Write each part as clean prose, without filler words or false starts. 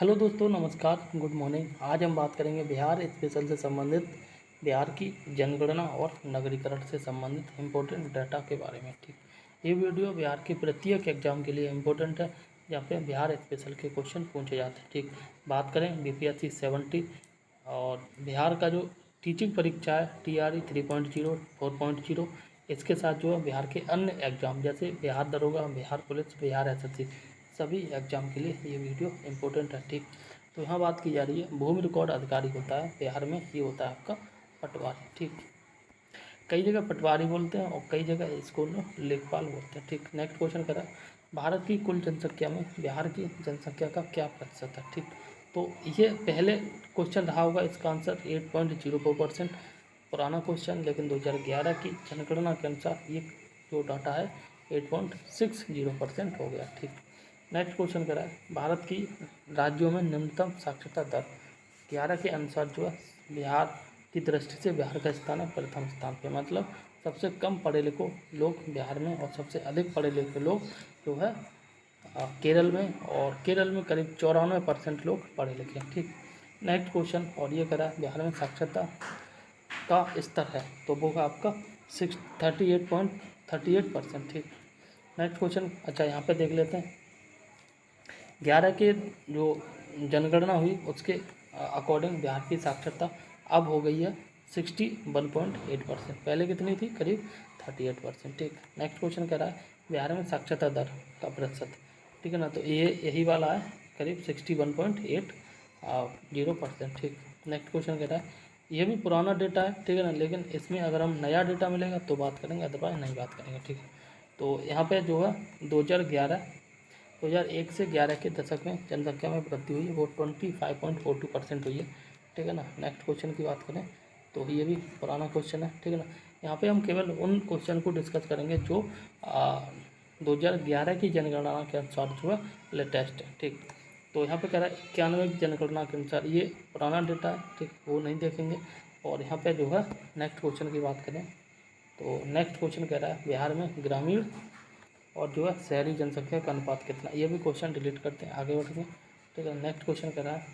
Hello दोस्तों, नमस्कार, good morning. आज हम बात करेंगे बिहार स्पेशल से संबंधित बिहार की जनगणना और नगरीकरण से संबंधित इम्पोर्टेंट डाटा के बारे में। ठीक, ये वीडियो बिहार के प्रत्येक एग्जाम के लिए इम्पोर्टेंट है, जहाँ पे बिहार स्पेशल के क्वेश्चन पूछे जाते हैं। ठीक, बात करें BPSC 70 और बिहार का जो टीचिंग परीक्षा है TRE 3.0 4.0, इसके साथ जो है बिहार के अन्य एग्जाम जैसे बिहार दरोगा, बिहार पुलिस, बिहार SSC, सभी एग्जाम के लिए ये वीडियो इम्पोर्टेंट है। ठीक, तो यहाँ बात की जा रही है भूमि रिकॉर्ड अधिकारी होता है बिहार में, ये होता है आपका पटवारी। ठीक, कई जगह पटवारी बोलते हैं और कई जगह इसको लेखपाल बोलते हैं। ठीक, नेक्स्ट क्वेश्चन करा, भारत की कुल जनसंख्या में बिहार की जनसंख्या का क्या प्रतिशत है। ठीक, तो ये पहले क्वेश्चन रहा होगा, इसका आंसर 8.04%, पुराना क्वेश्चन, लेकिन 2011 की जनगणना के अनुसार ये जो डाटा है 8.60% हो गया। ठीक, नेक्स्ट क्वेश्चन करा है, भारत की राज्यों में न्यूनतम साक्षरता दर 11 के अनुसार जो है बिहार की दृष्टि से बिहार का स्थान है प्रथम स्थान पे, मतलब सबसे कम पढ़े लिखे लोग बिहार में और सबसे अधिक पढ़े लिखे लोग जो है केरल में, और केरल में करीब 94% लोग पढ़े लिखे हैं। ठीक, नेक्स्ट क्वेश्चन, और ये करा बिहार में साक्षरता का स्तर है तो वो है आपका 38.38%। ठीक, नेक्स्ट क्वेश्चन, अच्छा यहाँ पे देख लेते हैं 11 के जो जनगणना हुई उसके अकॉर्डिंग बिहार की साक्षरता अब हो गई है 61.8%, पहले कितनी थी, करीब 38%। ठीक, नेक्स्ट क्वेश्चन कह रहा है बिहार में साक्षरता दर का प्रतिशत, ठीक है ना, तो ये यही वाला है, करीब 61.80%। ठीक, नेक्स्ट क्वेश्चन कह रहा है ये भी पुराना डेटा है, ठीक है ना, लेकिन इसमें अगर हम नया डेटा मिलेगा तो बात करेंगे, अदरवाइज नहीं बात करेंगे। ठीक है, तो यहाँ पे जो है 2001 से 11 के दशक में जनसंख्या में वृद्धि हुई है, वो 25.42% हुई है। ठीक है ना, नेक्स्ट क्वेश्चन की बात करें तो ये भी पुराना क्वेश्चन है। ठीक है ना, यहाँ पे हम केवल उन क्वेश्चन को डिस्कस करेंगे जो 2011 की जनगणना के अनुसार जो है लेटेस्ट है। ठीक, तो यहाँ पे कह रहा है 91 की जनगणना के अनुसार, ये पुराना डेटा है। ठीक, वो नहीं देखेंगे। और यहाँ पे जो है नेक्स्ट क्वेश्चन की बात करें तो नेक्स्ट क्वेश्चन कह रहा है बिहार में ग्रामीण और जो है शहरी जनसंख्या का अनुपात कितना, ये भी क्वेश्चन डिलीट करते हैं, आगे बढ़ेंगे। ठीक है, नेक्स्ट क्वेश्चन कह रहा है,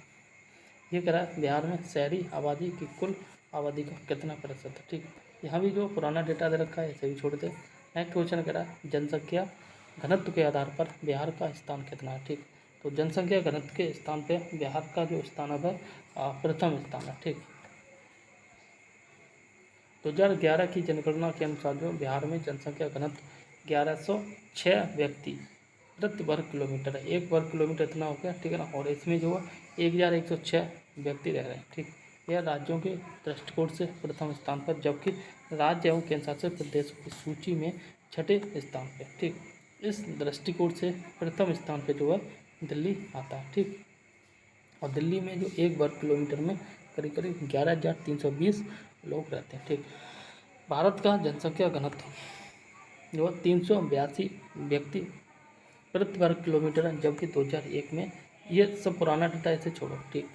ये कह रहा है बिहार में शहरी आबादी की कुल आबादी का कितना प्रतिशत है। ठीक, यहाँ भी जो पुराना डेटा दे रखा है इसे भी छोड़ दें। नेक्स्ट क्वेश्चन कह रहा है जनसंख्या घनत्व के आधार पर बिहार का स्थान कितना है। ठीक, तो जनसंख्या घनत्व के स्थान पर बिहार का जो स्थान है प्रथम स्थान है। ठीक, 2011 की जनगणना के अनुसार जो बिहार में जनसंख्या घनत्व 1106 व्यक्ति प्रति वर्ग किलोमीटर है, 1 वर्ग किलोमीटर इतना हो गया। ठीक है ना, और इसमें जो है 1106 व्यक्ति रह रहे हैं। ठीक, यह राज्यों के दृष्टिकोण से प्रथम स्थान पर, जबकि राज्य एवं केंद्र शासित प्रदेशों की सूची में छठे स्थान पर। ठीक, इस दृष्टिकोण से प्रथम स्थान पर जो है दिल्ली आता है। ठीक, और दिल्ली में जो 1 वर्ग किलोमीटर में करीब करीब 11,320 लोग रहते हैं। ठीक, भारत का जनसंख्या घनत्व जो 382 व्यक्ति प्रति वर्ग किलोमीटर है, जबकि 2001 में, ये सब पुराना डेटा, इसे छोड़ो। ठीक,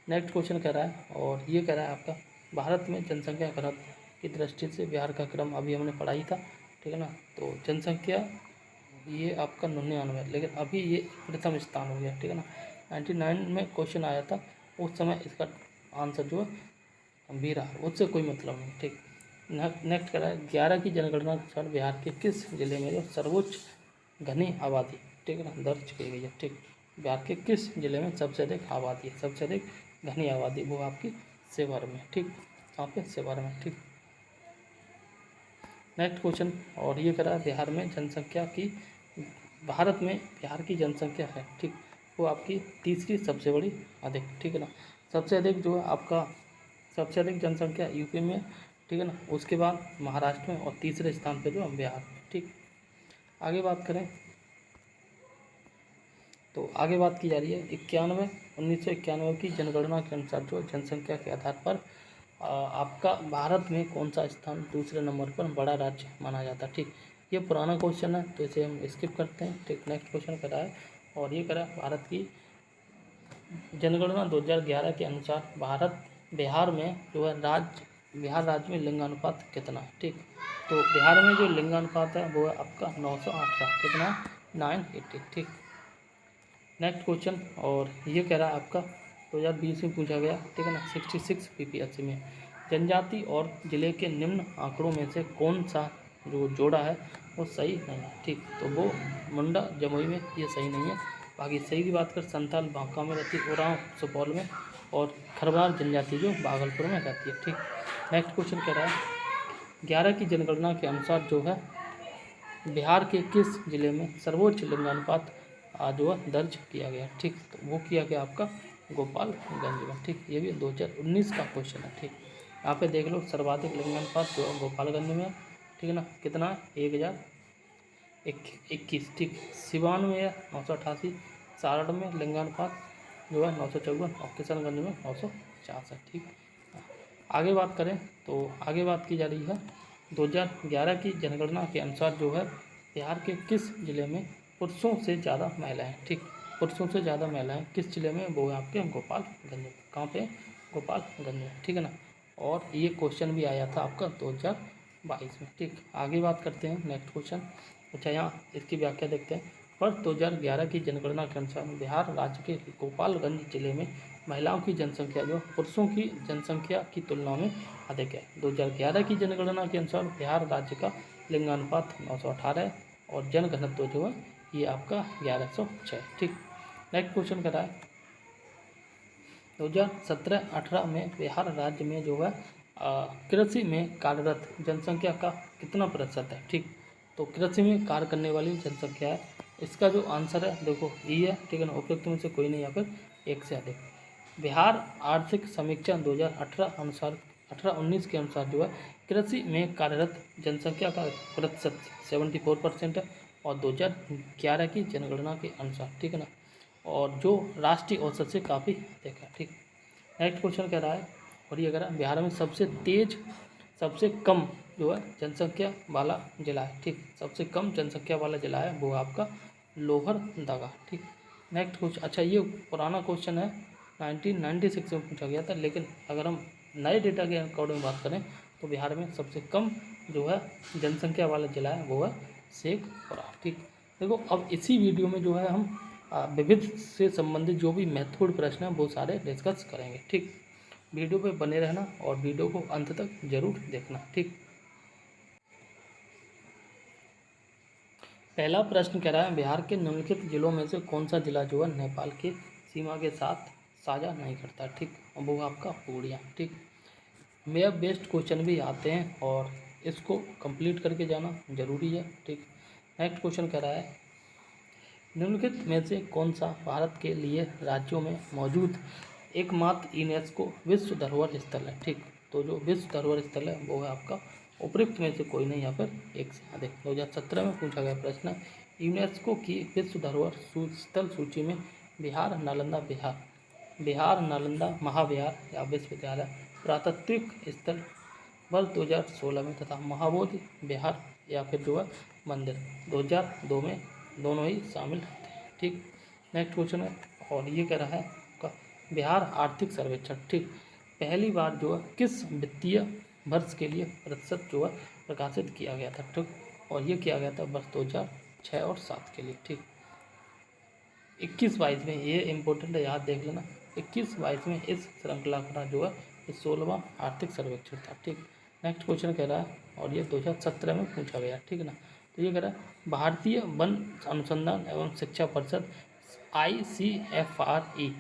नेक्स्ट क्वेश्चन कह रहा है, और ये कह रहा है आपका भारत में जनसंख्या घनत्व की दृष्टि से बिहार का क्रम अभी हमने पढ़ा ही था। ठीक है ना, तो जनसंख्या ये आपका 99, लेकिन अभी ये प्रथम स्थान हो गया। ठीक है ना, 99 में क्वेश्चन आया था, उस समय इसका आंसर जो है भी रहा, उससे कोई मतलब नहीं। ठीक, नेक्स्ट करा है 11 की जनगणना के अनुसार बिहार के किस जिले में जो सर्वोच्च घनी आबादी, ठीक है ना, दर्ज की गई है। ठीक, बिहार के किस जिले में सबसे अधिक आबादी है, सबसे अधिक घनी आबादी, वो आपकी शिवहर में। ठीक, यहाँ पे शिवहर में। ठीक, नेक्स्ट क्वेश्चन, और ये करा बिहार में जनसंख्या की, भारत में बिहार की जनसंख्या है, ठीक, वो आपकी तीसरी सबसे बड़ी अधिक। ठीक है ना, सबसे अधिक जो है आपका, सबसे अधिक जनसंख्या यूपी में, ठीक है ना, उसके बाद महाराष्ट्र में, और तीसरे स्थान पे जो है बिहार में। ठीक, आगे बात करें तो आगे बात की जा रही है 1991 की जनगणना के अनुसार जो जनसंख्या के आधार पर आपका भारत में कौन सा स्थान दूसरे नंबर पर बड़ा राज्य माना जाता है। ठीक, ये पुराना क्वेश्चन है तो इसे हम स्किप करते हैं। ठीक, नेक्स्ट क्वेश्चन करा है, और ये करा भारत की जनगणना 2011 के अनुसार बिहार में जो है बिहार राज्य में लिंगानुपात कितना है। ठीक, तो बिहार में जो लिंगानुपात है वो है आपका 918, कितना, 980। ठीक, नेक्स्ट क्वेश्चन, और ये कह रहा है आपका 2020 में पूछा गया, ठीक है ना, 66 PPSC में, जनजाति और जिले के निम्न आंकड़ों में से कौन सा जो जोड़ा है वो सही नहीं है, ठीक। तो वो मुंडा जमुई में ये सही नहीं है। बाकी सही की बात कर, संताल बांका में रहती है, उरांव सुपौल में, और खरवार जनजाति जो भागलपुर में रहती है, ठीक। नेक्स्ट क्वेश्चन कह रहा है 11 की जनगणना के अनुसार जो है बिहार के किस जिले में सर्वोच्च लिंगानुपात जो है दर्ज किया गया, ठीक। तो वो किया गया आपका गोपालगंज में, ठीक। ये भी 2019 का क्वेश्चन है, ठीक। यहाँ पे देख लो सर्वाधिक लिंगानुपात जो है गोपालगंज में है, ठीक है ना, कितना 1021, ठीक। सिवान में है 988, सारण में लिंगानुपात जो है 954, और किशनगंज में 966, ठीक। आगे बात करें तो आगे बात की जा रही है 2011 की जनगणना के अनुसार जो है बिहार के किस जिले में पुरुषों से ज़्यादा महिलाएं, ठीक। पुरुषों से ज़्यादा महिलाएं किस जिले में, वो है आपके गोपालगंज में। कहाँ पे? गोपालगंज में, ठीक है ना। और ये क्वेश्चन भी आया था आपका 2022 में, ठीक। आगे बात करते हैं नेक्स्ट क्वेश्चन। अच्छा, यहाँ इसकी व्याख्या देखते हैं। वर्ष 2011 की जनगणना के अनुसार बिहार राज्य के गोपालगंज जिले में महिलाओं की जनसंख्या जो पुरुषों की जनसंख्या की तुलना में अधिक है। 2011 की जनगणना के अनुसार बिहार राज्य का लिंगानुपात 918 है, और जनघनत्व जो है ये आपका 1106, ठीक। नेक्स्ट क्वेश्चन कर रहा है 2017-18 में बिहार राज्य में जो है कृषि में कार्यरत जनसंख्या का कितना प्रतिशत है, ठीक। तो कृषि में कार्य करने वाली जनसंख्या है, इसका जो आंसर है देखो ई है, ठीक है ना, उपयुक्त में से कोई नहीं या फिर एक से अधिक। बिहार आर्थिक समीक्षा 2018 अनुसार 18-19 के अनुसार जो है कृषि में कार्यरत जनसंख्या का प्रतिशत 74% है, और 2011 की जनगणना के अनुसार, ठीक है ना, और जो राष्ट्रीय औसत से काफ़ी अधिक है, ठीक। नेक्स्ट क्वेश्चन कह रहा है, और ये कह रहा है बिहार में सबसे कम जो है जनसंख्या वाला जिला है, ठीक। सबसे कम जनसंख्या वाला जिला है वो आपका लोहरदगा, ठीक। नेक्स्ट क्वेश्चन, अच्छा ये पुराना क्वेश्चन है, 1996 में पूछा गया था, लेकिन अगर हम नए डेटा के अकॉर्डिंग बात करें तो बिहार में सबसे कम जो है जनसंख्या वाला जिला है वो है शेखपुरा, ठीक। देखो अब इसी वीडियो में जो है हम विविध से संबंधित जो भी महत्वपूर्ण प्रश्न हैं वो सारे डिस्कस करेंगे, ठीक। वीडियो पे बने रहना और वीडियो को अंत तक जरूर देखना, ठीक। पहला प्रश्न कह रहा है बिहार के निम्नलिखित जिलों में से कौन सा जिला जो है नेपाल के सीमा के साथ साझा नहीं करता, ठीक। और वो आपका पूर्णिया, ठीक। मेरा बेस्ट क्वेश्चन भी आते हैं और इसको कंप्लीट करके जाना जरूरी है, ठीक। नेक्स्ट क्वेश्चन कह रहा है निम्नलिखित में से कौन सा भारत के लिए राज्यों में मौजूद एकमात्र यूनेस्को विश्व धरोहर स्थल है, ठीक। तो जो विश्व धरोहर स्थल है वो है आपका उपयुक्त में से कोई नहीं या फिर एक से अधिक। 2017 में पूछा गया प्रश्न, यूनेस्को की विश्व धरोहर स्थल सूची में बिहार नालंदा महाविहार या विश्वविद्यालय पुरातत्विक स्थल वर्ष 2016 में तथा महाबोधि बिहार या फिर जो है मंदिर 2002 में दोनों ही शामिल रहते हैं, ठीक। नेक्स्ट क्वेश्चन है, और ये कह रहा है आपका बिहार आर्थिक सर्वेक्षण, ठीक, पहली बार जो है किस वित्तीय वर्ष के लिए प्रतिशत जो है प्रकाशित किया गया था, ठीक। और ये किया गया था वर्ष 2006 और 2007 के लिए, ठीक। 21-22 में, ये इम्पोर्टेंट है, याद देख लेना, 21-22 में इस श्रृंखला का जो है 16वां आर्थिक सर्वेक्षण था, ठीक। नेक्स्ट क्वेश्चन कह रहा है, और ये 2017 में पूछा गया, ठीक है ना। तो ये कह रहा है भारतीय वन अनुसंधान एवं शिक्षा परिषद ICFRE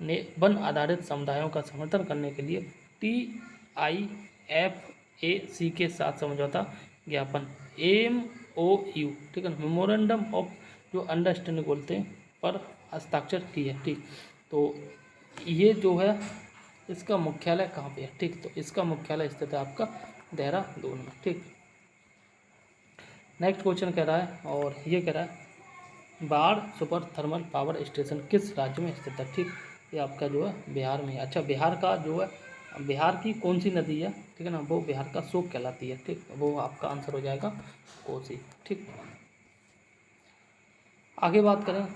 ने वन आधारित समुदायों का समर्थन करने के लिए TIFAC के साथ समझौता ज्ञापन MOU, ठीक है ना, मेमोरेंडम ऑफ जो अंडरस्टैंडिंग बोलते हैं पर हस्ताक्षर की है, ठीक। तो ये जो है इसका मुख्यालय कहाँ पे है, ठीक। तो इसका मुख्यालय स्थित है आपका देहरादून में, ठीक। नेक्स्ट क्वेश्चन कह रहा है, और ये कह रहा है बाढ़ सुपर थर्मल पावर स्टेशन किस राज्य में स्थित है, ठीक। ये आपका जो है बिहार में है। अच्छा, बिहार का जो है बिहार की कौन सी नदी है, ठीक है ना, वो बिहार का शोक कहलाती है, ठीक। वो आपका आंसर हो जाएगा कोसी, ठीक। आगे बात करें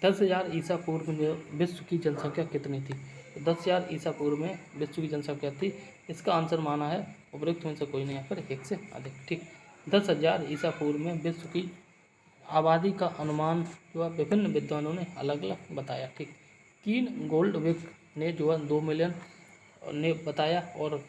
10,000 ईसा पूर्व में विश्व की जनसंख्या कितनी थी। तो 10,000 ईसा पूर्व में विश्व की जनसंख्या थी, इसका आंसर माना है उपयुक्त में से कोई नहीं या फिर एक से अधिक, ठीक। 10,000 ईसा पूर्व में विश्व की आबादी का अनुमान जो है विभिन्न विद्वानों ने अलग अलग बताया। ठीक, कीन गोल्डविक ने जो है 2 मिलियन ने बताया, और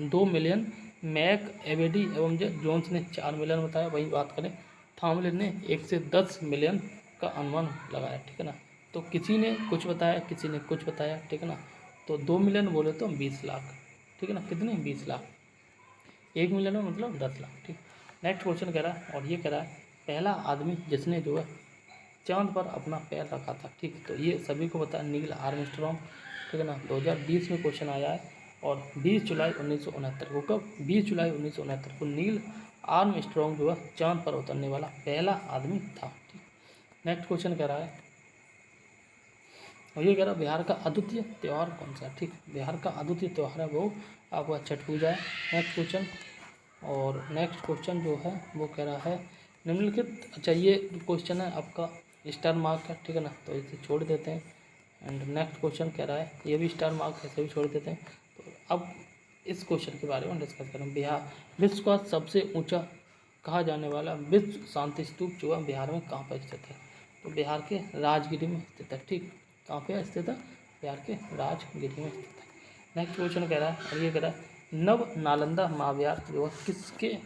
2 मिलियन मैक एबेडी एवं जोन्स ने 4 मिलियन बताया। वहीं बात करें थामलिन ने 1 से 10 मिलियन का अनुमान लगाया। ठीक है ना, तो किसी ने कुछ बताया, किसी ने कुछ बताया। ठीक है ना, तो 2 मिलियन बोले तो 20 लाख। ठीक है ना, कितने 20 लाख, 1 मिलियन में मतलब 10 लाख। ठीक, नेक्स्ट क्वेश्चन कह रहा है, और ये कह रहा है पहला आदमी जिसने जो है चांद पर अपना पैर रखा था। ठीक, तो ये सभी को पता है, नील आर्मस्ट्रॉन्ग। ठीक है ना, 2020 में क्वेश्चन आया है, और 20 जुलाई 1969 को, कब 20 जुलाई 1969 को नील आर्मस्ट्रॉन्ग जो है चांद पर उतरने वाला पहला आदमी था। ठीक, नेक्स्ट क्वेश्चन कह रहा है, और ये कह रहा है बिहार का अद्वितीय त्यौहार कौन सा है। ठीक, बिहार का अद्वितीय त्यौहार है वो आपका छठ पूजा है। नेक्स्ट क्वेश्चन, और नेक्स्ट क्वेश्चन जो है वो कह रहा है निम्नलिखित, अच्छा ये क्वेश्चन है आपका स्टार मार्क है। ठीक है ना, तो इसे छोड़ देते हैं। एंड नेक्स्ट क्वेश्चन कह रहा है, ये भी स्टार मार्क है, इसे भी छोड़ देते हैं। तो अब इस क्वेश्चन के बारे में डिस्कस करें। बिहार विश्व का सबसे ऊंचा कहा जाने वाला विश्व शांति स्तूप जो है बिहार में कहाँ पर स्थित है, तो बिहार के राजगिरी में स्थित है। ठीक, कहाँ पे स्थित है, बिहार के राजगिरी में स्थित है। नेक्स्ट क्वेश्चन कह रहा है, और ये कह रहा है नव नालंदा महाविहार जो है किसके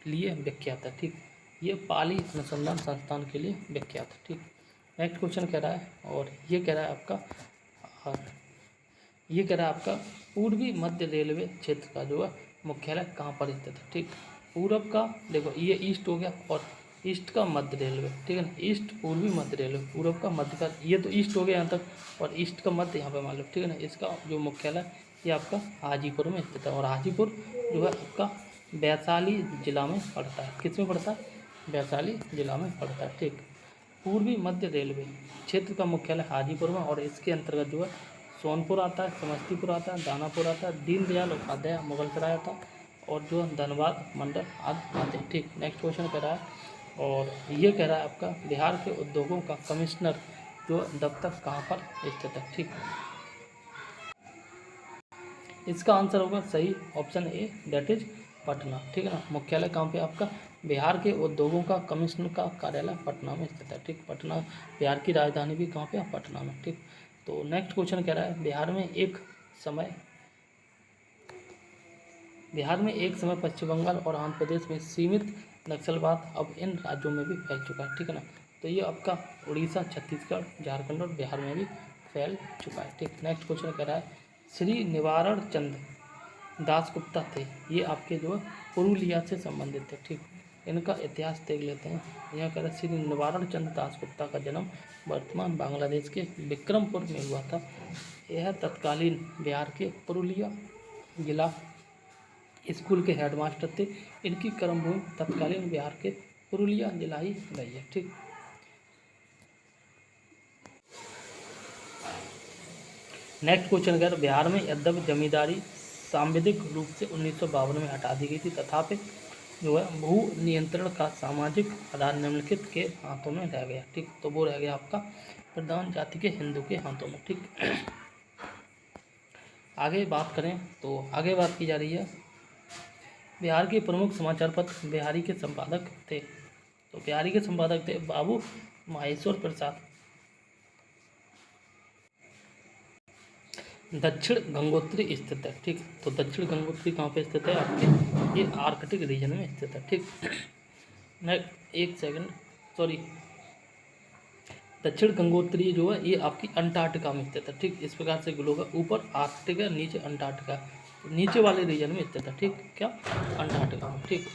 लिए विख्यात है। ठीक, ये पाली अनुसंधान संस्थान के लिए विख्यात है। ठीक, नेक्स्ट क्वेश्चन कह रहा है, और ये कह रहा है आपका, और ये कह रहा है आपका पूर्वी मध्य रेलवे क्षेत्र का जो है मुख्यालय कहाँ पर स्थित है। ठीक, पूरब का देखो ये ईस्ट हो गया, और ईस्ट का मध्य रेलवे। ठीक है ना, ईस्ट पूर्वी मध्य रेलवे, पूरब का मध्य का, ये तो ईस्ट हो गया यहाँ तक, और ईस्ट का मध्य यहाँ पे मान लो। ठीक है ना, इसका जो मुख्यालय ये आपका हाजीपुर में स्थित है, और हाजीपुर जो है आपका वैशाली जिला में पड़ता है। किस में पड़ता है, वैशाली जिला में पड़ता है। ठीक, पूर्वी मध्य रेलवे क्षेत्र का मुख्यालय हाजीपुर में, और इसके अंतर्गत जो है सोनपुर आता है, समस्तीपुर आता है, दानापुर आता है, दीनदयाल उपाध्याय मुगलसराय आता है, और जो धनबाद मंडल आदि आते हैं। ठीक, नेक्स्ट क्वेश्चन कह रहा है, और ये कह रहा है आपका बिहार के उद्योगों का कमिश्नर जो दफ्तर कहाँ पर स्थित है। ठीक, इसका आंसर होगा सही option A, that is Patna. ठीक है ना, मुख्यालय कहाँ पे आपका, बिहार के उद्योगों का कमिश्नर का कार्यालय पटना में स्थित है। ठीक, पटना बिहार की राजधानी भी कहाँ पे है, पटना में। ठीक, तो नेक्स्ट क्वेश्चन कह रहा है बिहार में एक समय पश्चिम बंगाल और आंध्र प्रदेश में सीमित नक्सलवाद अब इन राज्यों में भी फैल चुका है। ठीक है ना, तो ये आपका उड़ीसा, छत्तीसगढ़, झारखंड और बिहार में भी फैल चुका है। ठीक, नेक्स्ट क्वेश्चन कह रहा है श्री निवारण चंद दासगुप्ता थे, ये आपके जो है पुरुलिया से संबंधित थे। ठीक, इनका इतिहास देख लेते हैं। यहाँ कह रहा है श्री निवारण चंद दासगुप्ता का जन्म वर्तमान बांग्लादेश के विक्रमपुर में हुआ था। यह तत्कालीन बिहार के पुरुलिया जिला स्कूल के हेडमास्टर थे। इनकी कर्मभूमि तत्कालीन बिहार के पुरुलिया जिला ही रही है। ठीक, नेक्स्ट क्वेश्चन अगर बिहार में यद्यपि जमींदारी सांविधिक रूप से 1952 में हटा दी गई थी, तथापि जो है भू नियंत्रण का सामाजिक आधार निम्नलिखित के हाथों में रह गया। ठीक, तो वो रह गया आपका प्रधान जाति के हिंदू के हाथों में। ठीक, आगे बात करें तो आगे बात की जा रही है बिहार के प्रमुख समाचार पत्र बिहारी के संपादक थे, तो बिहारी के संपादक थे बाबू माहेश्वर प्रसाद। दक्षिण गंगोत्री स्थित है। ठीक, तो दक्षिण गंगोत्री कहाँ पे स्थित है आपके, ये आर्कटिक रीजन में स्थित है। ठीक, एक सेकंड सॉरी, दक्षिण गंगोत्री जो है ये आपकी अंटार्कटिका में स्थित है। ठीक, इस प्रकार से ग्लोब है, ऊपर आर्कटिक है, नीचे अंटार्कटिका, तो नीचे वाले रीजन में स्थित है। ठीक, क्या अंटार्कटिका में। ठीक,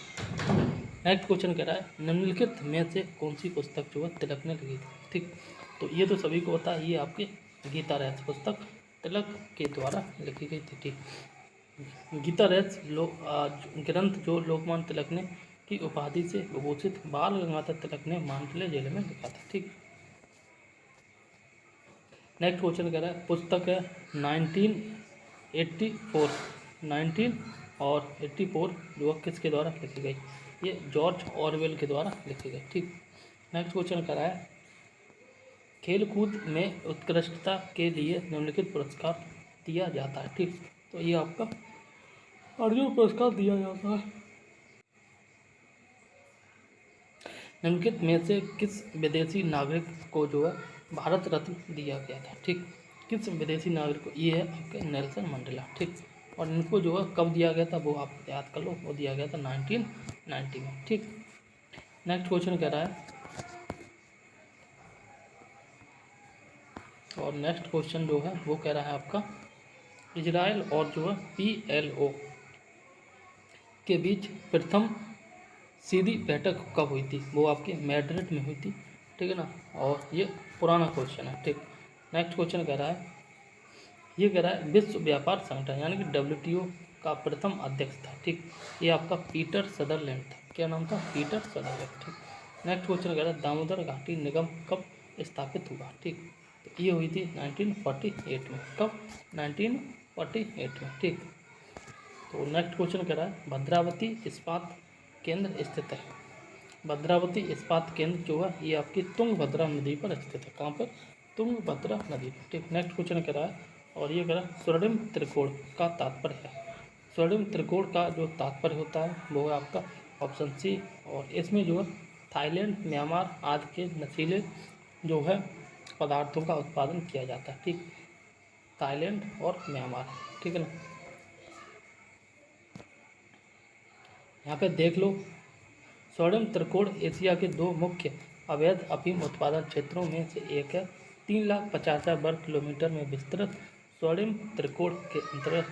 नेक्स्ट क्वेश्चन कह रहा है निम्नलिखित में से कौन सी पुस्तक जो है तिलक ने लिखी थी। ठीक, तो ये तो सभी को पता है, ये आपकी गीता रहस्य पुस्तक तिलक के द्वारा लिखी गई थी। ठीक, गीता रहस्य ग्रंथ जो लोकमान्य तिलक ने की उपाधि से विभूषित बाल गंगाधर तिलक ने मानतले जेल में लिखा था। ठीक, नेक्स्ट क्वेश्चन कह रहा है पुस्तक है 1984 और 84 जो किसके द्वारा लिखी गई, ये जॉर्ज ऑरवेल के द्वारा लिखी गई। ठीक, नेक्स्ट क्वेश्चन कह रहा है खेलकूद में उत्कृष्टता के लिए निम्नलिखित पुरस्कार दिया जाता है। ठीक, तो ये आपका अर्जुन पुरस्कार दिया जाता है। निम्नलिखित में से किस विदेशी नागरिक को जो है भारत रत्न दिया गया था? ठीक, किस विदेशी नागरिक को? ये है आपके नेल्सन मंडेला। ठीक, और इनको जो है कब दिया गया था वो आप याद कर लो, वो दिया गया था 1990 में। ठीक, नेक्स्ट क्वेश्चन कह रहा है, और नेक्स्ट क्वेश्चन जो है वो कह रहा है आपका, इजराइल और जो है PLO के बीच प्रथम सीधी बैठक कब हुई थी? वो आपके मैड्रिड में हुई थी। ठीक है ना, और ये पुराना क्वेश्चन है। ठीक, नेक्स्ट क्वेश्चन कह रहा है, ये कह रहा है विश्व व्यापार संगठन यानी कि WTO का प्रथम अध्यक्ष था। ठीक, ये आपका पीटर सदरलैंड था। क्या नाम था? Peter Sutherland. ठीक, नेक्स्ट क्वेश्चन कह रहा है दामोदर घाटी निगम कब स्थापित हुआ? ठीक, तो ये हुई थी 1948 में। कब? 1948 में। ठीक, तो नेक्स्ट क्वेश्चन कह रहा है भद्रावती इस्पात केंद्र स्थित है। भद्रावती इस्पात केंद्र जो है ये आपकी तुंगभद्रा नदी पर स्थित है। कहाँ पर? तुंगभद्रा नदी पर। ठीक, नेक्स्ट क्वेश्चन कह रहा है, और ये कह रहा है स्वर्णिम त्रिकोण का तात्पर्य है। स्वर्णिम त्रिकोण का जो तात्पर्य होता है वो है आपका ऑप्शन सी, और इसमें जो है थाईलैंड, म्यांमार आदि के नशीले जो है पदार्थों का उत्पादन किया जाता है। ठीक, थाईलैंड और म्यांमार। ठीक है ना, यहाँ पे देख लो, स्वर्णिम त्रिकोण एशिया के दो मुख्य अवैध अफीम उत्पादन क्षेत्रों में से एक है। 3,50,000 वर्ग किलोमीटर में विस्तृत स्वर्णिम त्रिकोण के अंतर्गत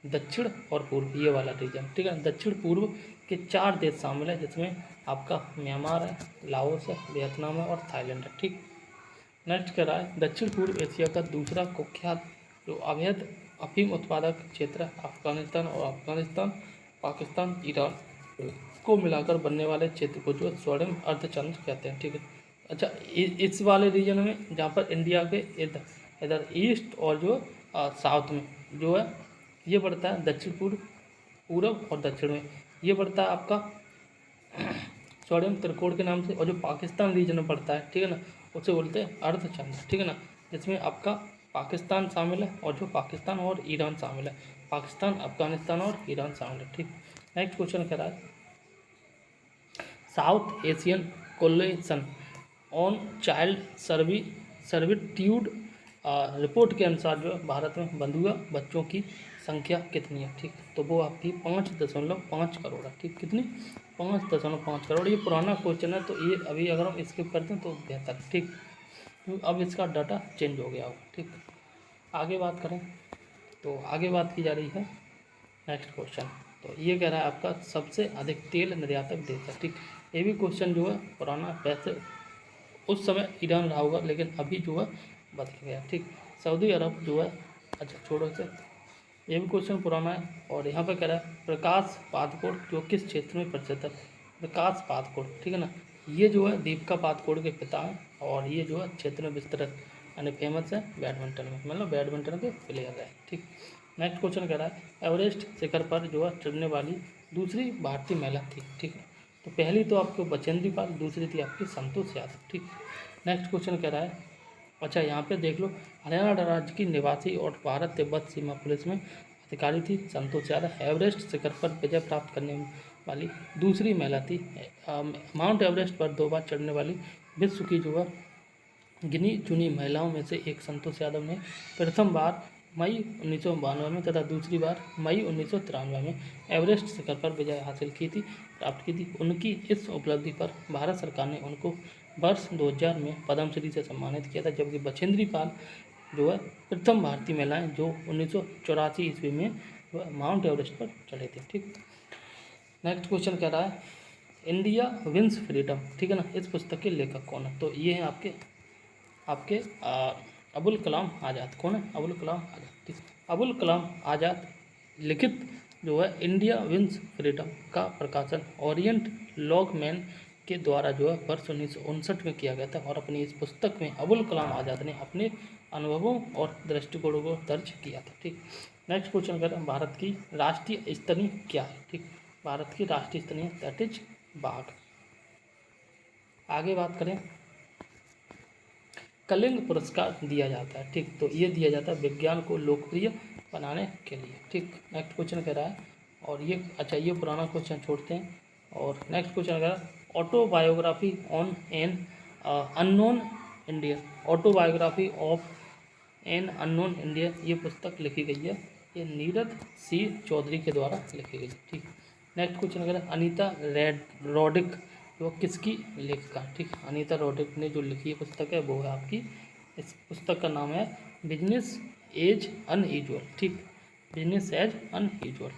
दक्षिण और पूर्व ये वाला रीजन, ठीक है, दक्षिण पूर्व के 4 देश शामिल है, जिसमें आपका म्यांमार है, लाओस है, वियतनाम है और थाईलैंड है। ठीक, नेक्स्ट कह रहा है दक्षिण पूर्व एशिया का दूसरा कुख्यात जो अवैध अफीम उत्पादक क्षेत्र है अफगानिस्तान, और अफगानिस्तान, पाकिस्तान, ईरान को मिलाकर बनने वाले क्षेत्र को जो स्वर्णिम अर्धचंद्र कहते हैं। ठीक है, अच्छा, इस वाले रीजन में जहाँ पर इंडिया के इधर ईस्ट और जो साउथ में जो है ये बढ़ता है दक्षिण पूर्व, पूरब और दक्षिण में ये बढ़ता है आपका स्वर्णिम त्रिकोण के नाम से, और जो पाकिस्तान रीजन में पड़ता है, ठीक है ना, उसे बोलते हैं अर्धचंद्र। ठीक है ना, जिसमें आपका पाकिस्तान शामिल है, और जो पाकिस्तान और ईरान शामिल है, पाकिस्तान, अफगानिस्तान और ईरान शामिल है। ठीक, नेक्स्ट क्वेश्चन कह रहा है south Asian coalition on child servitude report के अनुसार जो है भारत में बंधुआ बच्चों की संख्या कितनी है? ठीक, तो वो आपकी 5.5 करोड़ है। ठीक, कितनी? 5.5 करोड़। ये पुराना क्वेश्चन है, तो ये अभी अगर हम स्किप करते हैं तो बेहतर है। ठीक, क्योंकि अब इसका डाटा चेंज हो गया होगा। ठीक, आगे बात करें तो आगे बात की जा रही है नेक्स्ट क्वेश्चन, तो ये कह रहा है आपका सबसे अधिक तेल निर्यातक देश है। ठीक, ये भी क्वेश्चन जो है पुराना, वैसे उस समय ईरान रहा होगा, लेकिन अभी जो है बदल गया। ठीक, सऊदी अरब जो है, अच्छा छोड़ो से, ये भी क्वेश्चन पुराना है। और यहाँ पे कह रहा है प्रकाश पादुकोण जो किस क्षेत्र में प्रसिद्ध है? प्रकाश पादुकोण, ठीक है ना, ये जो है दीपिका पादुकोण के पिता हैं, और ये जो है क्षेत्र में विस्तृत यानी फेमस है बैडमिंटन में, मतलब बैडमिंटन के प्लेयर है। ठीक, नेक्स्ट क्वेश्चन कह रहा है एवरेस्ट शिखर पर जो है चढ़ने वाली दूसरी भारतीय महिला थी? ठीक है, तो पहली तो आपको बचेंद्री पाल, दूसरी थी आपकी संतोष यादव। ठीक, नेक्स्ट क्वेश्चन कह रहा है, अच्छा यहाँ पे देख लो, हरियाणा राज्य की निवासी और भारत तिब्बत सीमा पुलिस में अधिकारी थी संतोष यादव। एवरेस्ट शिखर पर विजय प्राप्त करने वाली दूसरी महिला थी। माउंट एवरेस्ट पर 2 बार चढ़ने वाली विश्व की जो है गिनी चुनी महिलाओं में से एक संतोष यादव ने प्रथम बार मई 1992 में तथा दूसरी बार मई 1993 में एवरेस्ट शिखर पर विजय हासिल की थी, प्राप्त की थी। उनकी इस उपलब्धि पर भारत सरकार ने उनको वर्ष 2000 में पद्मश्री से सम्मानित किया था, जबकि बचेंद्री पाल जो है प्रथम भारतीय महिलाएं जो 1984 ईस्वी में माउंट एवरेस्ट पर चढ़े थे। ठीक, नेक्स्ट क्वेश्चन कह रहा है इंडिया विंस फ्रीडम, ठीक है ना, इस पुस्तक के लेखक कौन है? तो ये हैं आपके अबुल कलाम आज़ाद। कौन है? अबुल कलाम आज़ाद। ठीक, अबुल कलाम आज़ाद लिखित जो है इंडिया विंस फ्रीडम का प्रकाशन ओरिएंट लॉगमैन के द्वारा जो है वर्ष 1959 में किया गया था, और अपनी इस पुस्तक में अबुल कलाम आज़ाद ने अपने अनुभवों और दृष्टिकोणों को दर्ज किया था। ठीक, नेक्स्ट क्वेश्चन करें भारत की राष्ट्रीय स्तनी क्या है? ठीक, भारत की राष्ट्रीय स्तनी दैट इज बाघ। आगे बात करें, कलिंग पुरस्कार दिया जाता है। ठीक, तो ये दिया जाता है विज्ञान को लोकप्रिय बनाने के लिए। ठीक, नेक्स्ट क्वेश्चन कह रहा है, और ये अच्छा ये पुराना क्वेश्चन छोड़ते हैं, और नेक्स्ट क्वेश्चन कह रहा है autobiography on an unknown Indian, autobiography of an unknown Indian, ये पुस्तक लिखी गई है, ये नीरज सी चौधरी के द्वारा लिखी गई। ठीक, नेक्स्ट क्वेश्चन अगर अनीता रॉडिक वो किसकी लेखिका, ठीक, अनीता रॉडिक ने जो लिखी है पुस्तक है वो है आपकी, इस पुस्तक का नाम है बिजनेस एज अनयूजुअल। ठीक, business as unusual.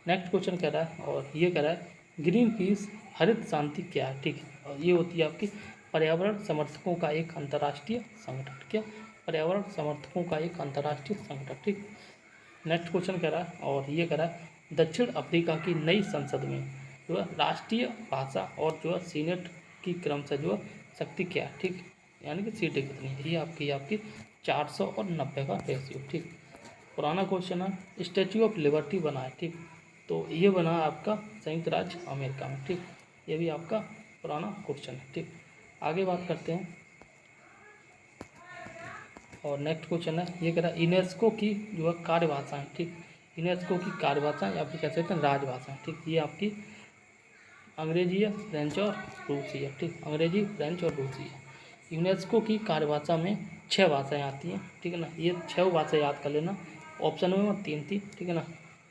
Next question कह रहा है, और ये कह रहा है ग्रीन पीस हरित शांति क्या है। ठीक, और ये होती है आपकी पर्यावरण समर्थकों का एक अंतर्राष्ट्रीय संगठन। क्या, पर्यावरण समर्थकों का एक अंतर्राष्ट्रीय संगठन। ठीक, नेक्स्ट क्वेश्चन कह रहा है, और ये कह रहा है दक्षिण अफ्रीका की नई संसद में जो है राष्ट्रीय भाषा और जो है सीनेट की क्रम से जो है शक्ति क्या है। ठीक, यानी कि सीटें कितनी है, ये आपकी 400 और 90 का रेशियो। ठीक, पुराना क्वेश्चन है स्टैच्यू ऑफ लिबर्टी बना है। ठीक, तो ये बना है आपका संयुक्त राज्य अमेरिका में। ठीक, ये भी आपका पुराना क्वेश्चन है। ठीक, आगे बात करते हैं, और नेक्स्ट क्वेश्चन है ये कह रहा है यूनेस्को की जो है कार्यभाषाएँ। ठीक, यूनेस्को की कार्यभाषाएँ या फिर कह सकते हैं राजभाषाएँ। ठीक, ये आपकी अंग्रेजी है, फ्रेंच और रूसी है। ठीक, अंग्रेजी, फ्रेंच और रूसी है। यूनेस्को की कार्यभाषा में 6 भाषाएँ आती हैं। ठीक है ना, ये 6 भाषा याद कर लेना, ऑप्शन में 3 थी। ठीक है ना,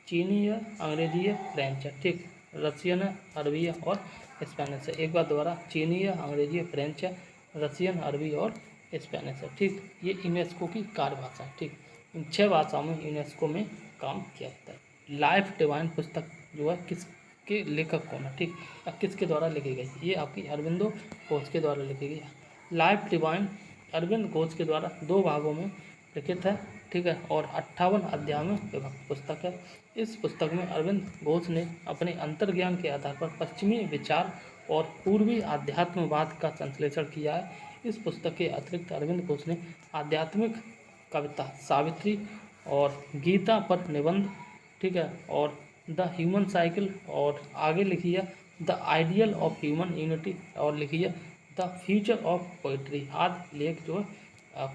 चीनी है, अंग्रेजी है, फ्रेंच है। ठीक, रशियन है, अरबी है और स्पेनिश है। एक बार दोबारा, चीनी है, अंग्रेजी है, फ्रेंच है, रशियन, अरबी और स्पेनिश है। ठीक, ये यूनेस्को की कार्यभाषा है। ठीक, इन 6 भाषाओं में यूनेस्को में काम किया जाता है। लाइफ डिवाइन पुस्तक जो है किसके लेखक कौन है। ठीक, किसके द्वारा लिखी गई, ये आपकी अरविंदो घोष के द्वारा लिखी गई है। लाइफ डिवाइन अरविंद घोष के द्वारा 2 भागों में लिखित है। ठीक है, और 58 अध्याय में विभक्त पुस्तक है। इस पुस्तक में अरविंद घोष ने अपने अंतर्ज्ञान के आधार पर पश्चिमी विचार और पूर्वी आध्यात्मवाद का संश्लेषण किया है। इस पुस्तक के अतिरिक्त अरविंद घोष ने आध्यात्मिक कविता सावित्री और गीता पर निबंध, ठीक है, और द ह्यूमन साइकिल, और आगे लिखी है the ideal of human unity, और लिखी है द फ्यूचर ऑफ पोइट्री आदि लेख जो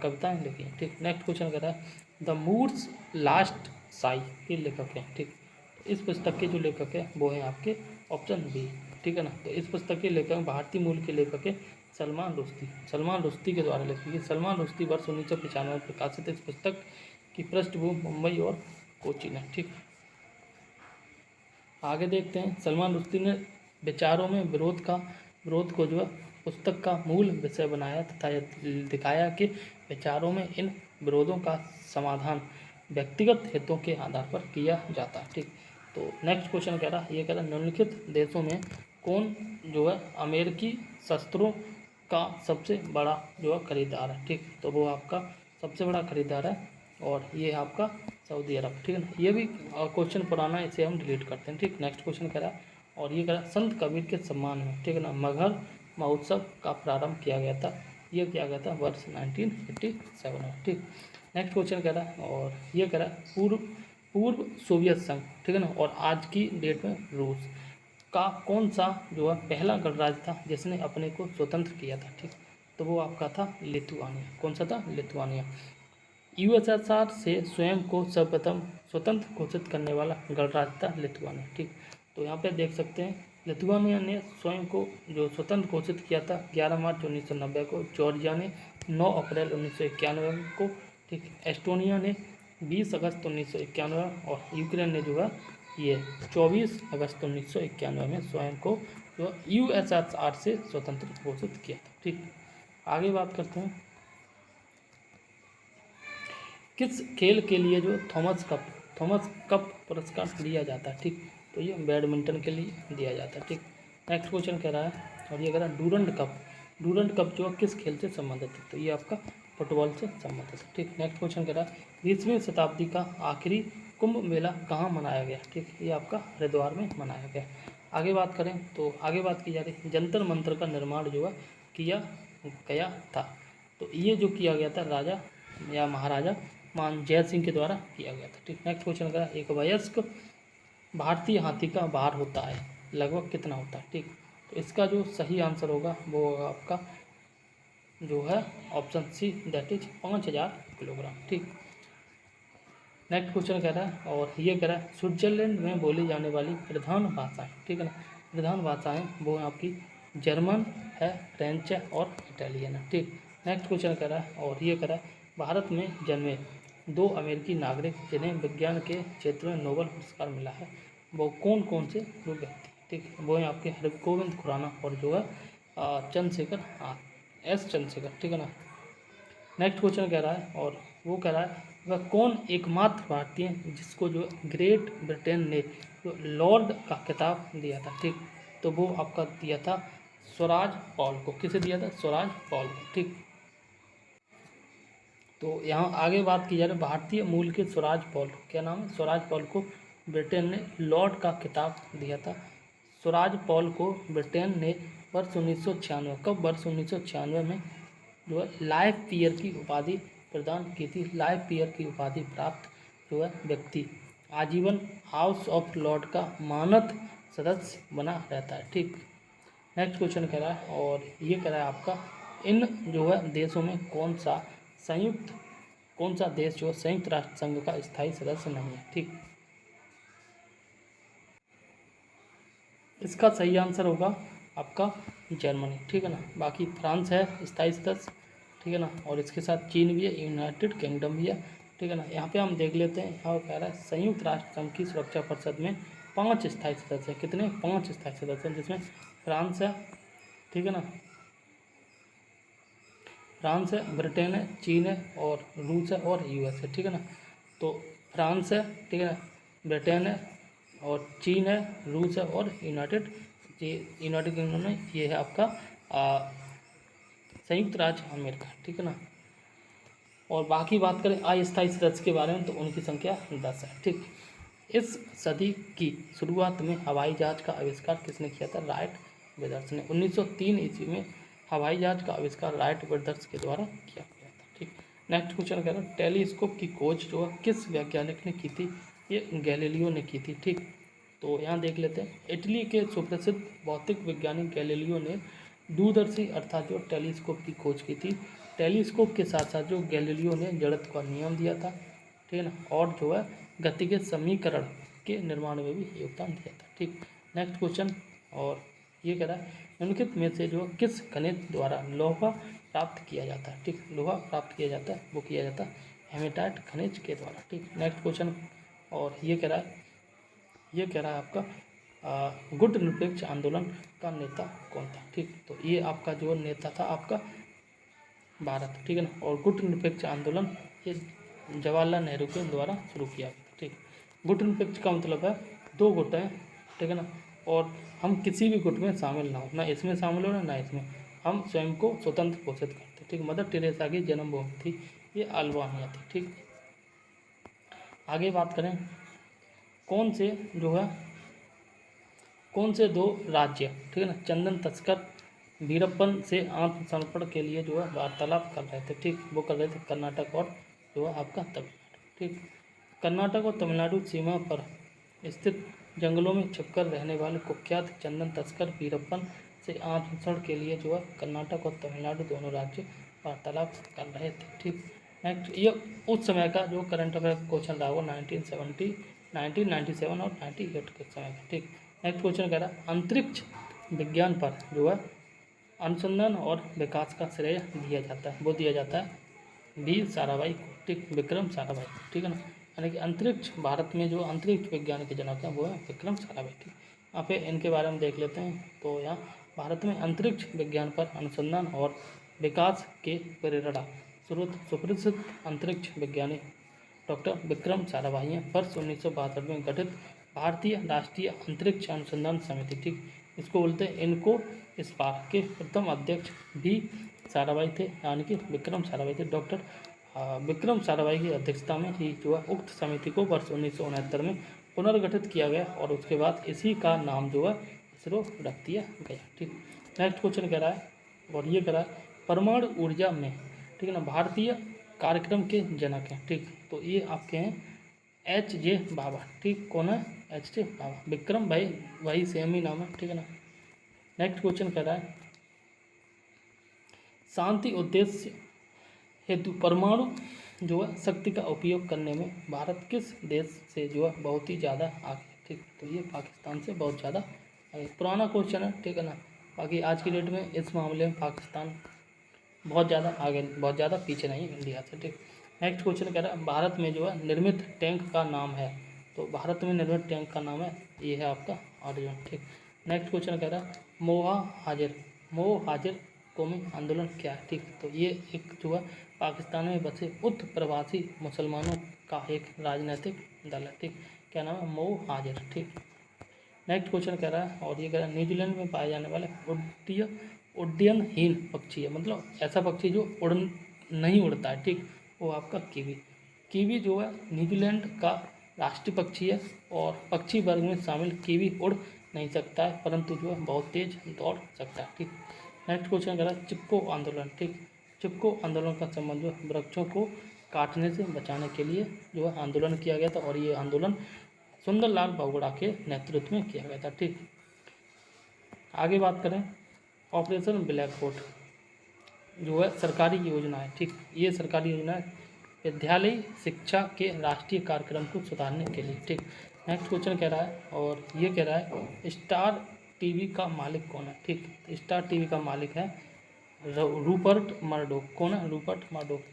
कविताएं लिखी हैं। ठीक, नेक्स्ट क्वेश्चन कहता है द मूड्स लास्ट साई के लेखक हैं। ठीक, इस पुस्तक के जो लेखक हैं वो हैं आपके ऑप्शन बी। ठीक है ना, तो इस पुस्तक के लेखक भारतीय मूल के लेखक है सलमान रुश्दी। सलमान रुश्दी के द्वारा लिखी गई। सलमान रुश्दी वर्ष 1995 में प्रकाशित इस पुस्तक की पृष्ठभूमि मुंबई और कोचीन है। ठीक, आगे देखते हैं, सलमान रुश्दी ने विचारों में विरोध को जो है पुस्तक का मूल विषय बनाया तथा दिखाया कि विचारों में इन विरोधों का समाधान व्यक्तिगत हितों के आधार पर किया जाता है। ठीक, तो नेक्स्ट क्वेश्चन कह रहा है, ये कह रहा है निम्नलिखित देशों में कौन जो है अमेरिकी शस्त्रों का सबसे बड़ा जो है खरीदार है। ठीक, तो वो आपका सबसे बड़ा खरीदार है, और ये आपका सऊदी अरब। ठीक है ना, ये भी क्वेश्चन पुराना है, इसे हम डिलीट करते हैं। ठीक, नेक्स्ट क्वेश्चन कह रहा है, और ये कह रहा है संत कबीर के सम्मान में, ठीक है ना, मगहर महोत्सव का प्रारंभ किया गया था। ये किया गया था वर्ष 1987 में। ठीक, नेक्स्ट क्वेश्चन कह रहा है, और ये कह रहा है पूर्व सोवियत संघ, ठीक है ना, और आज की डेट में रूस का कौन सा जो है पहला गणराज्य था जिसने अपने को स्वतंत्र किया था। ठीक, तो वो आपका था लिथुआनिया। कौन सा था? लिथुआनिया। यूएसएसआर से स्वयं को सर्वप्रथम स्वतंत्र घोषित करने वाला गणराज्य था लिथुआनिया। ठीक, तो यहाँ पे देख सकते हैं लिथुआनिया ने स्वयं को जो स्वतंत्र घोषित किया था 11 मार्च 1990 को, जॉर्जिया ने 9 अप्रैल 1991 को, ठीक, एस्टोनिया ने 20 अगस्त 1991, और यूक्रेन ने जो है ये 24 अगस्त 1991 में स्वयं को जो यूएसएसआर से स्वतंत्र घोषित किया था। ठीक, आगे बात करते हैं, किस खेल के लिए जो थॉमस कप पुरस्कार दिया जाता है। ठीक, तो ये बैडमिंटन के लिए दिया जाता है। ठीक, नेक्स्ट क्वेश्चन कह रहा है, और ये कह रहा है डूरंड कप जो किस खेल से संबंधित है, तो ये आपका फुटबॉल से संबंधित है। ठीक, नेक्स्ट क्वेश्चन कह रहा है 20वीं शताब्दी का आखिरी कुंभ मेला कहाँ मनाया गया। ठीक, ये आपका हरिद्वार में मनाया गया। आगे बात करें तो आगे बात की जा रही है जंतर मंतर का निर्माण जो है किया गया था, तो ये जो किया गया था राजा या महाराजा मान जय सिंह के द्वारा किया गया था। ठीक, नेक्स्ट क्वेश्चन करा एक वयस्क भारतीय हाथी का भार होता है लगभग कितना होता है। ठीक, तो इसका जो सही आंसर होगा वो होगा आपका जो है option C, that is 5000 kilogram. ठीक, नेक्स्ट क्वेश्चन कह रहा है, और ये कह रहा है स्विट्जरलैंड में बोली जाने वाली प्रधान भाषाएं, ठीक है ना, प्रधान भाषाएं वो हैं आपकी जर्मन है, फ्रेंच है और इटालियन है। ठीक, नेक्स्ट क्वेश्चन कह रहा है, और ये कह रहा है भारत में जन्मे 2 अमेरिकी नागरिक जिन्हें विज्ञान के क्षेत्र में नोबेल पुरस्कार मिला है, वो कौन कौन से दो व्यक्ति। ठीक, वो हैं आपके हरगोविंद खुराना और जो है चंद्रशेखर एस चंद्रशेखर। ठीक है ना। नेक्स्ट क्वेश्चन कह रहा है, और वो कह रहा है वह कौन एकमात्र भारतीय जिसको जो ग्रेट ब्रिटेन ने जो लॉर्ड का खिताब दिया था। ठीक, तो वो आपका दिया था स्वराज पॉल को। किसे दिया था? स्वराज पॉल को। ठीक, तो यहाँ आगे बात की जा रही है भारतीय मूल के स्वराज पॉल, क्या नाम है? स्वराज पॉल को ब्रिटेन ने लॉर्ड का खिताब दिया था। स्वराज पॉल को ब्रिटेन ने वर्ष 1996 कब? वर्ष 1996 में जो है लाइफ पीयर की उपाधि प्रदान की थी। लाइफ पीयर की उपाधि प्राप्त जो है व्यक्ति आजीवन हाउस ऑफ लॉर्ड का मानद सदस्य बना रहता है। ठीक, नेक्स्ट क्वेश्चन कह रहा है, और ये कह रहा है आपका इन जो है देशों में कौन सा देश जो संयुक्त राष्ट्र संघ का स्थायी सदस्य नहीं है। ठीक, इसका सही आंसर होगा आपका जर्मनी। ठीक है ना। बाकी फ्रांस है स्थायी सदस्य। ठीक है ना। और इसके साथ चीन भी है, यूनाइटेड किंगडम भी है। ठीक है ना। यहाँ पे हम देख लेते हैं, यहाँ कह रहा है संयुक्त राष्ट्र संघ की सुरक्षा परिषद में 5 स्थायी सदस्य हैं। कितने? 5 स्थायी सदस्य हैं, जिसमें फ्रांस है, ठीक है ना, फ्रांस है, ब्रिटेन है, चीन है और रूस है और यूएस है। ठीक है ना। तो फ्रांस है, ठीक है ना, ब्रिटेन है और चीन है, रूस है और यूनाइटेड किंगडम में ये है आपका संयुक्त राज्य अमेरिका। ठीक है ना। और बाकी बात करें अस्थायी सदस्य के बारे में, तो उनकी संख्या 10 है। ठीक, इस सदी की शुरुआत में हवाई जहाज का आविष्कार किसने किया था? राइट ब्रदर्स ने। 1903 ईस्वी में हवाई जहाज का आविष्कार राइट ब्रदर्स के द्वारा किया गया था। ठीक, नेक्स्ट क्वेश्चन कह रहा है टेलीस्कोप की खोज जो है किस वैज्ञानिक ने की थी? ये गैलीलियो ने की थी। ठीक, तो यहाँ देख लेते हैं, इटली के सुप्रसिद्ध भौतिक वैज्ञानिक गैलीलियो ने दूरदर्शी अर्थात जो टेलीस्कोप की खोज की थी। टेलीस्कोप के साथ साथ जो गैलीलियो ने जड़त्व का नियम दिया था, ठीक है ना, और जो है गति के समीकरण के निर्माण में भी योगदान दिया था। ठीक, नेक्स्ट क्वेश्चन, और ये कह रहा है निम्नलिखित में से जो किस खनिज द्वारा लोहा प्राप्त किया जाता है? ठीक, लोहा प्राप्त किया जाता है, वो किया जाता है हेमेटाइट खनिज के द्वारा। ठीक, नेक्स्ट क्वेश्चन, और ये कह रहा है आपका गुट निरपेक्ष आंदोलन का नेता कौन था? ठीक, तो ये आपका जो नेता था आपका भारत। ठीक है ना। और गुट निरपेक्ष आंदोलन ये जवाहरलाल नेहरू के द्वारा शुरू किया गया। ठीक, गुट निरपेक्ष का मतलब है 2 गुट हैं, ठीक है ना, और हम किसी भी गुट में शामिल ना हो, ना इसमें शामिल हो ना इसमें, हम स्वयं को स्वतंत्र घोषित करते। ठीक, मदर टेरेसा की जन्मभूमि थी ये अल्बानिया थी। ठीक, आगे बात करें कौन से 2 राज्य, ठीक है ना, चंदन तस्कर वीरप्पन से आत्मसमर्पण के लिए जो है वार्तालाप कर रहे थे। ठीक, वो कर रहे थे कर्नाटक और जो है आपका तमिलनाडु। ठीक, कर्नाटक और तमिलनाडु सीमा पर स्थित जंगलों में छिपकर रहने वाले कुख्यात चंदन तस्कर वीरप्पन से आत्मसमर्पण के लिए जो है कर्नाटक और तमिलनाडु दोनों राज्य वार्तालाप कर रहे थे। ठीक, नेक्स्ट, ये उस समय का जो करंट अफेयर क्वेश्चन रहा वो 1970, 1997 और 98 के समय का। ठीक, नेक्स्ट क्वेश्चन कह रहा है अंतरिक्ष विज्ञान पर जो है अनुसंधान और विकास का श्रेय दिया जाता है, वो दिया जाता है बी साराभाई को। ठीक, विक्रम साराभाई। ठीक है ना। यानी कि अंतरिक्ष, भारत में जो अंतरिक्ष विज्ञान के जनक हैं वो है विक्रम साराभाई। ठीक, यहाँ पे इनके बारे में देख लेते हैं। तो यहाँ भारत में अंतरिक्ष विज्ञान पर अनुसंधान और विकास के प्रेरणा स्रोत सुप्रसिद्ध अंतरिक्ष वैज्ञानिक डॉक्टर विक्रम साराभाई हैं। वर्ष 1962 में गठित भारतीय राष्ट्रीय अंतरिक्ष अनुसंधान समिति, ठीक, इसको बोलते हैं इनको स्पार्क के प्रथम अध्यक्ष भी साराभाई थे, यानी कि विक्रम साराभाई थे। डॉक्टर विक्रम साराभाई की अध्यक्षता में ही जो है उक्त समिति को वर्ष 1969 में पुनर्गठित किया गया और उसके बाद इसी का नाम जो है इसरो रख दिया गया। ठीक, नेक्स्ट क्वेश्चन कह रहा है, और ये कह रहा है परमाणु ऊर्जा में, ठीक है ना, भारतीय कार्यक्रम के जनक हैं। ठीक, तो ये आपके हैं H.J. बाबा। ठीक, कौन है? H.J. बाबा। विक्रम भाई वही सेम ही नाम है। ठीक है ना। नेक्स्ट क्वेश्चन कह रहा है शांति उद्देश्य हेतु परमाणु जो है शक्ति का उपयोग करने में भारत किस देश से जो है बहुत ही ज़्यादा आगे? ठीक, तो ये पाकिस्तान से बहुत ज़्यादा आगे। पुराना क्वेश्चन है, ठीक है ना, बाकी आज की डेट में इस मामले में पाकिस्तान बहुत ज़्यादा आगे, बहुत ज़्यादा पीछे नहीं है इंडिया से। ठीक, नेक्स्ट क्वेश्चन कह रहा है भारत में जो है निर्मित टैंक का नाम है। तो भारत में निर्मित टैंक का नाम है, ये है आपका अर्जुन। ठीक, नेक्स्ट क्वेश्चन कह रहा है मोहा हाजिर कौमी आंदोलन क्या है। ठीक, तो ये एक जो है पाकिस्तान में बसे उत्तर प्रवासी मुसलमानों का एक राजनीतिक दल है। ठीक, क्या नाम है, मोहा हाजिर। ठीक, नेक्स्ट क्वेश्चन कह रहा है, और ये कह रहा है न्यूजीलैंड में पाए जाने वाले उड्डयनहीन पक्षी है, मतलब ऐसा पक्षी जो नहीं उड़ता है। ठीक, वो आपका कीवी जो है न्यूजीलैंड का राष्ट्रीय पक्षी है, और पक्षी वर्ग में शामिल कीवी उड़ नहीं सकता है, परंतु जो है बहुत तेज दौड़ सकता है। ठीक, नेक्स्ट क्वेश्चन कह रहा है चिपको आंदोलन। ठीक, चिपको आंदोलन का संबंध जो है वृक्षों को काटने से बचाने के लिए जो है आंदोलन किया गया था, और ये आंदोलन सुंदरलाल बहुगुणा के नेतृत्व में किया गया था। ठीक, आगे बात करें ऑपरेशन ब्लैक होल जो है सरकारी योजना है। ठीक, ये सरकारी योजना है विद्यालय शिक्षा के राष्ट्रीय कार्यक्रम को सुधारने के लिए। ठीक, नेक्स्ट क्वेश्चन कह रहा है, और ये कह रहा है स्टार टीवी का मालिक कौन है। ठीक, स्टार टीवी का मालिक है रूपर्ट मर्डोक। कौन है, रूपर्ट मर्डोक।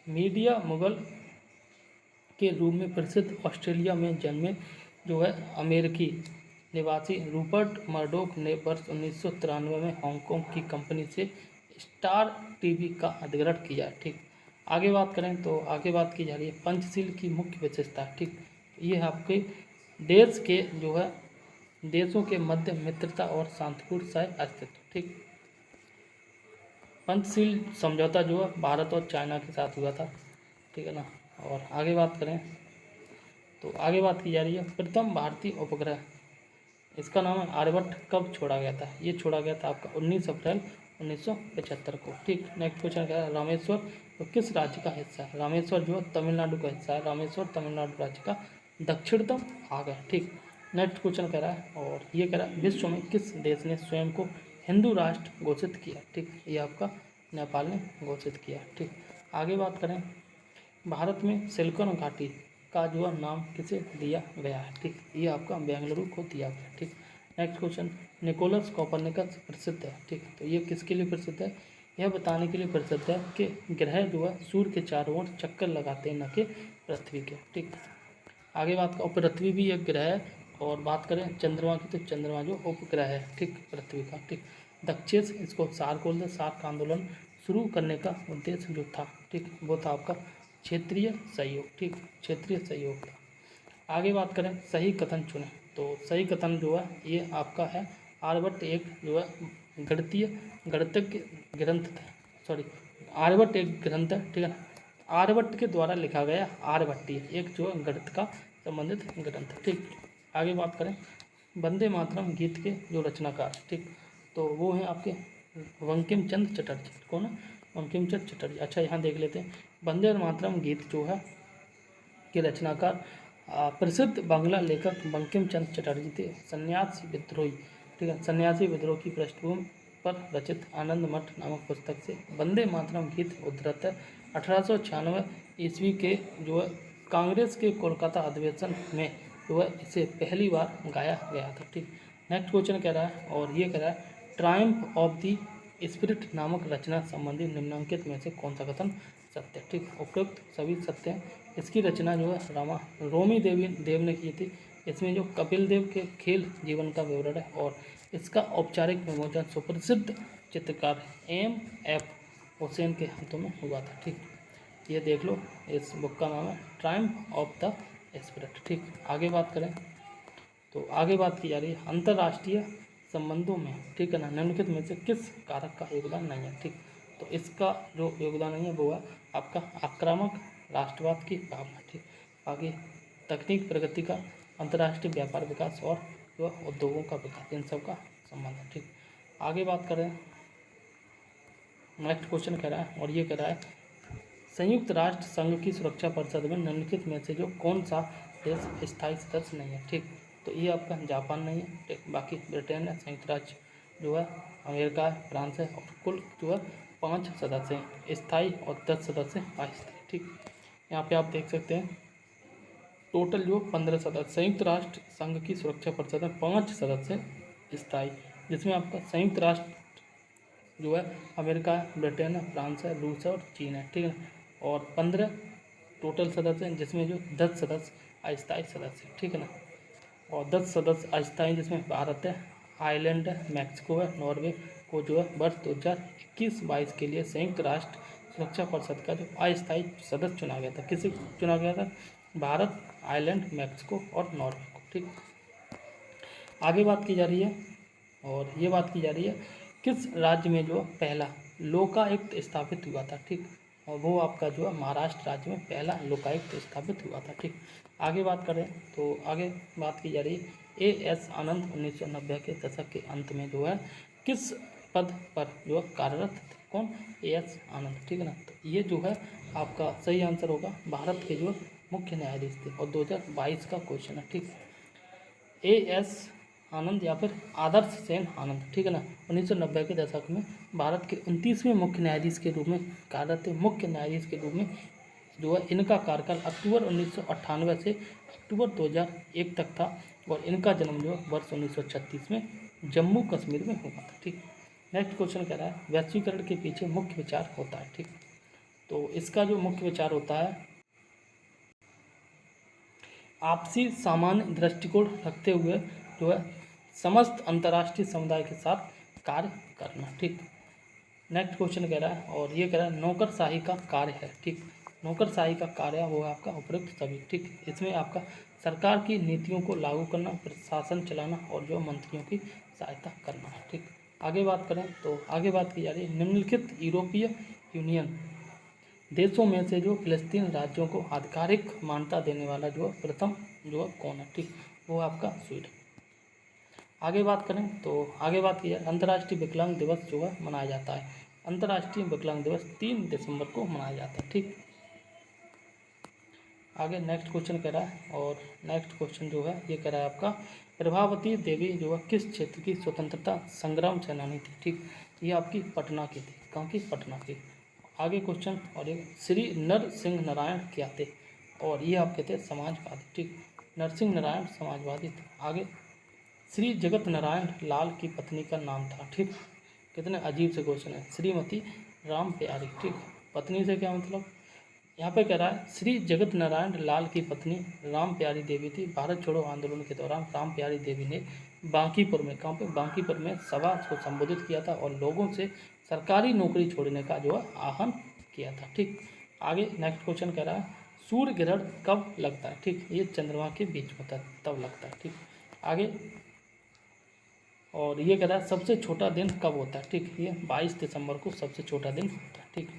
मीडिया मुगल के रूप में प्रसिद्ध ऑस्ट्रेलिया में जन्मे जो है अमेरिकी निवासी रूपर्ट मर्डोक ने वर्ष 1993 में हांगकांग की कंपनी से स्टार टीवी का अधिग्रहण किया। ठीक, आगे बात करें तो आगे बात की जा रही है पंचशील की मुख्य विशेषता। ठीक, ये है आपके देश के जो है देशों के मध्य मित्रता और शांतिपूर्ण सह अस्तित्व। ठीक, पंचशील समझौता जो है भारत और चाइना के साथ हुआ था। ठीक है ना। और आगे बात करें तो आगे बात की जा रही है प्रथम भारतीय उपग्रह, इसका नाम है आर्यभट्ट, कब छोड़ा गया था। ये छोड़ा गया था आपका 19 अप्रैल 1975 को। ठीक, नेक्स्ट क्वेश्चन क्या है रामेश्वर तो किस राज्य का हिस्सा है। रामेश्वर जो है तमिलनाडु का हिस्सा है। रामेश्वर तमिलनाडु राज्य का दक्षिणतम भाग है। ठीक, नेक्स्ट क्वेश्चन कह रहा है, और ये कह रहा है विश्व में किस देश ने स्वयं को हिंदू राष्ट्र घोषित किया। ठीक, ये आपका नेपाल ने घोषित किया। ठीक, आगे बात करें भारत में सिलिकॉन घाटी का जो है नाम किसे दिया गया है। ठीक, ये आपका बेंगलुरु को दिया गया। ठीक, नेक्स्ट क्वेश्चन निकोलस कोपरनिकस प्रसिद्ध है। ठीक, तो ये किसके लिए प्रसिद्ध है, यह बताने के लिए प्रसिद्ध है कि ग्रह जो है सूर्य के चारों ओर चक्कर लगाते हैं, न कि पृथ्वी के। ठीक, आगे बात का पृथ्वी भी एक ग्रह है, और बात करें चंद्रमा की तो चंद्रमा जो उपग्रह है ठीक पृथ्वी का। ठीक, दक्षिण इसको सार्क बोलते हैं। सार्क आंदोलन शुरू करने का उद्देश्य जो था ठीक वो था आपका क्षेत्रीय सहयोग। ठीक, क्षेत्रीय सहयोग था। आगे बात करें सही कथन चुने, तो सही कथन जो है ये आपका है आर्यभट्ट एक जो है गणितज्ञ ग्रंथ था। सॉरी, आर्यभट्ट एक ग्रंथ है। ठीक है ना, आर्यभट्ट के द्वारा लिखा गया आर्यभट्टीय एक जो है गणित का संबंधित ग्रंथ। ठीक, आगे बात करें वंदे मातरम गीत के जो रचनाकार ठीक तो वो हैं आपके बंकिम चंद्र चटर्जी। कौन है, बंकिम चंद्र चटर्जी। अच्छा, यहाँ देख लेते हैं वंदे मातरम गीत जो है के रचनाकार प्रसिद्ध बांग्ला लेखक बंकिम चंद्र चटर्जी थे। सन्यासी विद्रोही ठीक है, सन्यासी विद्रोह की पृष्ठभूमि पर रचित आनंद मठ नामक पुस्तक से वंदे मातरम गीत उद्धृत है। 1896 ईस्वी के जो है कांग्रेस के कोलकाता अधिवेशन में जो है इसे पहली बार गाया गया था। ठीक, नेक्स्ट क्वेश्चन कह रहा है, और ये कह रहा है ट्रायम्फ ऑफ दी स्पिरिट नामक रचना संबंधी निम्नलिखित में से कौन सा कथन सत्य है। ठीक, उपयुक्त सभी सत्य हैं। इसकी रचना जो है रोमी देव ने की थी। इसमें जो कपिल देव के खेल जीवन का विवरण है, और इसका औपचारिक विमोचन सुप्रसिद्ध चित्रकार M.F. हुसैन के हाथों में हुआ था। ठीक, ये देख लो, इस बुक का नाम है ट्रायम्फ ऑफ द स्पिरिट। ठीक, आगे बात करें तो आगे बात की जा रही है अंतर्राष्ट्रीय संबंधों में ठीक है ना निम्नलिखित में से किस कारक का योगदान नहीं है। ठीक, तो इसका जो योगदान नहीं है वो है आपका आक्रामक राष्ट्रवाद की भावना। ठीक, आगे तकनीक प्रगति का अंतर्राष्ट्रीय व्यापार विकास और जो उद्योगों का विकास, इन सब का संबंध है। ठीक, आगे बात करें नेक्स्ट क्वेश्चन कह रहा है, और ये कह रहा है संयुक्त राष्ट्र संघ की सुरक्षा परिषद में निम्नलिखित में से जो कौन सा देश स्थायी सदस्य नहीं है। ठीक, तो ये आपका जापान नहीं है। ठीक, बाकी ब्रिटेन है, संयुक्त राज्य जो है अमेरिका है, फ्रांस है, और कुल जो है 5 सदस्य हैं स्थायी और 10 सदस्य अस्थायी। ठीक, यहाँ पे आप देख सकते हैं टोटल जो 15 सदस्य संयुक्त राष्ट्र संघ की सुरक्षा परिषद में 5 सदस्य स्थायी, जिसमें आपका संयुक्त राष्ट्र जो है अमेरिका है, ब्रिटेन है, फ्रांस है, रूस है और चीन है, ठीक है ना। और 15 टोटल सदस्य हैं, जिसमें जो 10 सदस्य अस्थायी सदस्य हैं, ठीक है ना। और 10 सदस्य अस्थायी जिसमें भारत है, आयरलैंड है, मैक्सिको है, नॉर्वे को जो है वर्ष 2021-22 के लिए संयुक्त राष्ट्र सुरक्षा परिषद का जो अस्थायी सदस्य चुना गया था। किसे चुना गया था? भारत, आयरलैंड, मैक्सिको और नॉर्वे को, ठीक। आगे बात की जा रही है, और ये बात की जा रही है किस राज्य में जो पहला लोकायुक्त स्थापित हुआ था, ठीक। और वो आपका जो है महाराष्ट्र राज्य में पहला लोकायुक्त स्थापित हुआ था, ठीक। आगे बात करें तो आगे बात की जा रही है A.S. आनंद 1990 के दशक के अंत में जो है किस पद पर जो है कार्यरत थे? कौन? A.S. आनंद, ठीक है ना। तो ये जो है आपका सही आंसर होगा, भारत के जो मुख्य न्यायाधीश थे, और 2022 का क्वेश्चन है, ठीक। A.S. आनंद या फिर आदर्श सेन आनंद, ठीक है ना, 1990 के दशक में भारत के 29वें मुख्य न्यायाधीश के रूप में कार्यरत थे। मुख्य न्यायाधीश के रूप में जो है इनका कार्यकाल अक्टूबर 1998 से अक्टूबर 2001 तक था, और इनका जन्म जो वर्ष 1936 में जम्मू कश्मीर में हुआ था, ठीक। नेक्स्ट क्वेश्चन कह रहा है वैश्वीकरण के पीछे मुख्य विचार होता है, ठीक। तो इसका जो मुख्य विचार होता है आपसी सामान्य दृष्टिकोण रखते हुए जो है समस्त अंतर्राष्ट्रीय समुदाय के साथ कार्य करना, ठीक। नेक्स्ट क्वेश्चन कह रहा है, और ये कह रहा है नौकरशाही का कार्य है, ठीक। नौकरशाही का कार्य वो है आपका उपयुक्त सभी, ठीक। इसमें आपका सरकार की नीतियों को लागू करना, प्रशासन चलाना और जो मंत्रियों की सहायता करना है, ठीक। आगे बात करें तो आगे बात की जा रही है निम्नलिखित यूरोपीय यूनियन देशों में से जो फिलिस्तीन राज्यों को आधिकारिक मान्यता देने वाला जो है प्रथम जो है कौन है, ठीक। वो आपका स्वीडन। आगे बात करें तो आगे बात की जाए अंतर्राष्ट्रीय विकलांग दिवस जो है मनाया जाता है। अंतर्राष्ट्रीय विकलांग दिवस 3 दिसंबर को मनाया जाता है, ठीक। आगे नेक्स्ट क्वेश्चन कह रहा है, और नेक्स्ट क्वेश्चन जो है ये कह रहा है आपका प्रभावती देवी जो है किस क्षेत्र की स्वतंत्रता संग्राम सेनानी थी, ठीक। ये आपकी पटना की थी, कहाँ की? पटना की। आगे क्वेश्चन, और ये श्री नरसिंह नारायण क्या थे? और ये आपके थे समाजवादी, ठीक। नरसिंह नारायण समाजवादी थे। आगे श्री जगत नारायण लाल की पत्नी का नाम था, ठीक। कितने अजीब से क्वेश्चन है। श्रीमती राम प्यारी, ठीक। पत्नी से क्या मतलब? यहाँ पे कह रहा है श्री जगत नारायण लाल की पत्नी राम प्यारी देवी थी। भारत छोड़ो आंदोलन के दौरान राम प्यारी देवी ने बांकीपुर में, कहाँ पे? बांकीपुर में सभा को संबोधित किया था और लोगों से सरकारी नौकरी छोड़ने का जो है आह्वान किया था, ठीक। आगे नेक्स्ट क्वेश्चन कह रहा है सूर्य ग्रहण कब लगता है, ठीक। ये चंद्रमा के बीच होता है तब लगता है, ठीक। आगे और ये कह रहा है सबसे छोटा दिन कब होता है, ठीक। ये 22 दिसंबर को सबसे छोटा दिन होता है, ठीक।